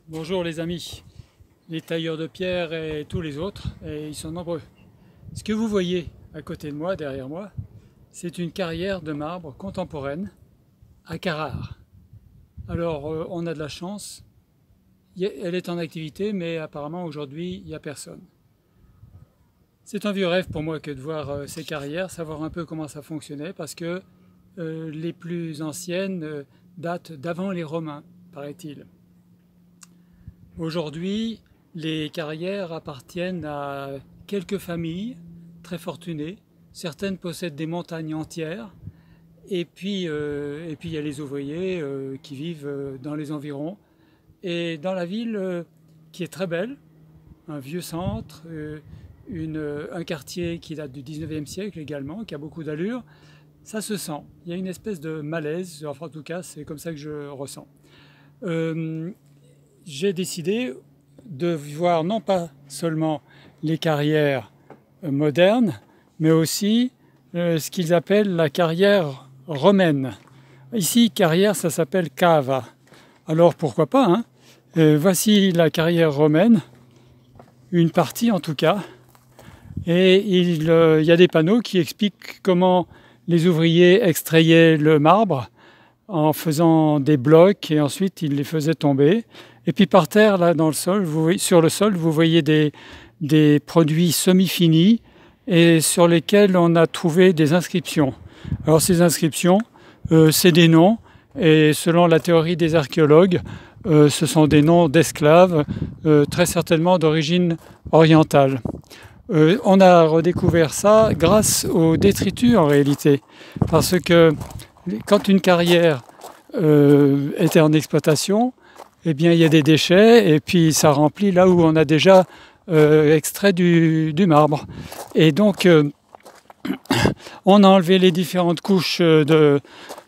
Bonjour les amis, les tailleurs de pierre et tous les autres, et ils sont nombreux. Ce que vous voyez à côté de moi, derrière moi, c'est une carrière de marbre contemporaine à Carrare. Alors on a de la chance, elle est en activité, mais apparemment aujourd'hui il n'y a personne. C'est un vieux rêve pour moi que de voir ces carrières, savoir un peu comment ça fonctionnait, parce que les plus anciennes datent d'avant les Romains, paraît-il. Aujourd'hui, les carrières appartiennent à quelques familles très fortunées. Certaines possèdent des montagnes entières. Et puis il y a les ouvriers qui vivent dans les environs. Et dans la ville qui est très belle, un vieux centre, un quartier qui date du 19e siècle également, qui a beaucoup d'allure, ça se sent. Il y a une espèce de malaise, enfin en tout cas c'est comme ça que je ressens. J'ai décidé de voir non pas seulement les carrières modernes, mais aussi ce qu'ils appellent la carrière romaine. Ici, carrière, ça s'appelle cava. Alors pourquoi pas, hein? Voici la carrière romaine, une partie en tout cas, et il y a des panneaux qui expliquent comment les ouvriers extrayaient le marbre en faisant des blocs et ensuite ils les faisaient tomber. Et puis par terre, là dans le sol, sur le sol, vous voyez des produits semi-finis et sur lesquels on a trouvé des inscriptions. Alors ces inscriptions, c'est des noms et selon la théorie des archéologues, ce sont des noms d'esclaves, très certainement d'origine orientale. On a redécouvert ça grâce aux détritus en réalité, parce que quand une carrière était en exploitation, eh bien, il y a des déchets et puis ça remplit là où on a déjà extrait du marbre. Et donc, on a enlevé les différentes couches de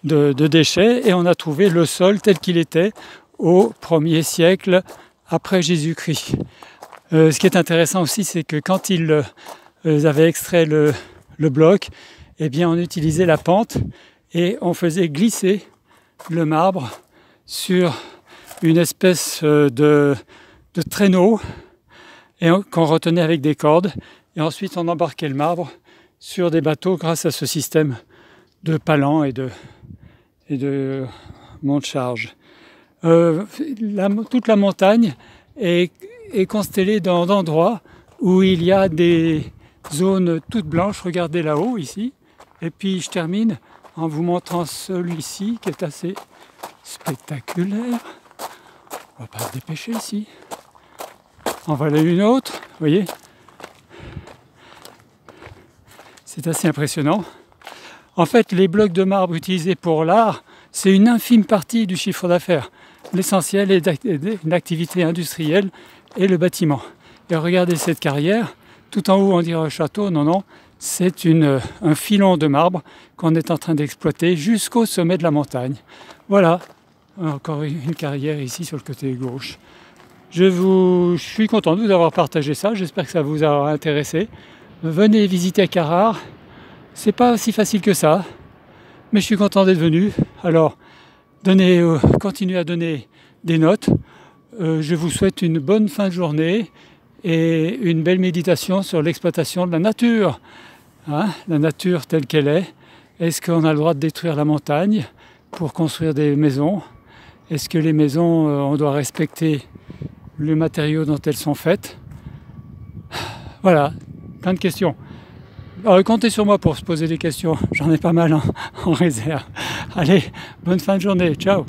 déchets et on a trouvé le sol tel qu'il était au 1er siècle après Jésus-Christ. Ce qui est intéressant aussi, c'est que quand ils avaient extrait le bloc, eh bien, on utilisait la pente et on faisait glisser le marbre sur une espèce de traîneau qu'on retenait avec des cordes. Et ensuite, on embarquait le marbre sur des bateaux grâce à ce système de palans et de monte-charge. Toute la montagne est constellée d'endroits où il y a des zones toutes blanches. Regardez là-haut, ici. Et puis, je termine en vous montrant celui-ci qui est assez spectaculaire. On va pas se dépêcher ici. En voilà une autre, vous voyez. C'est assez impressionnant. En fait, les blocs de marbre utilisés pour l'art, c'est une infime partie du chiffre d'affaires. L'essentiel est une activité industrielle et le bâtiment. Et regardez cette carrière, tout en haut on dirait un château, non, c'est un filon de marbre qu'on est en train d'exploiter jusqu'au sommet de la montagne. Voilà, encore une carrière ici sur le côté gauche. Je suis content de vous avoir partagé ça, j'espère que ça vous a intéressé. Venez visiter Carrare, c'est pas si facile que ça, mais je suis content d'être venu. Alors, continuez à donner des notes. Je vous souhaite une bonne fin de journée et une belle méditation sur l'exploitation de la nature. Hein, la nature telle qu'elle est. Est-ce qu'on a le droit de détruire la montagne pour construire des maisons? Est-ce que les maisons, on doit respecter le matériau dont elles sont faites? Voilà, plein de questions. Alors, comptez sur moi pour se poser des questions, j'en ai pas mal en réserve. Allez, bonne fin de journée, ciao!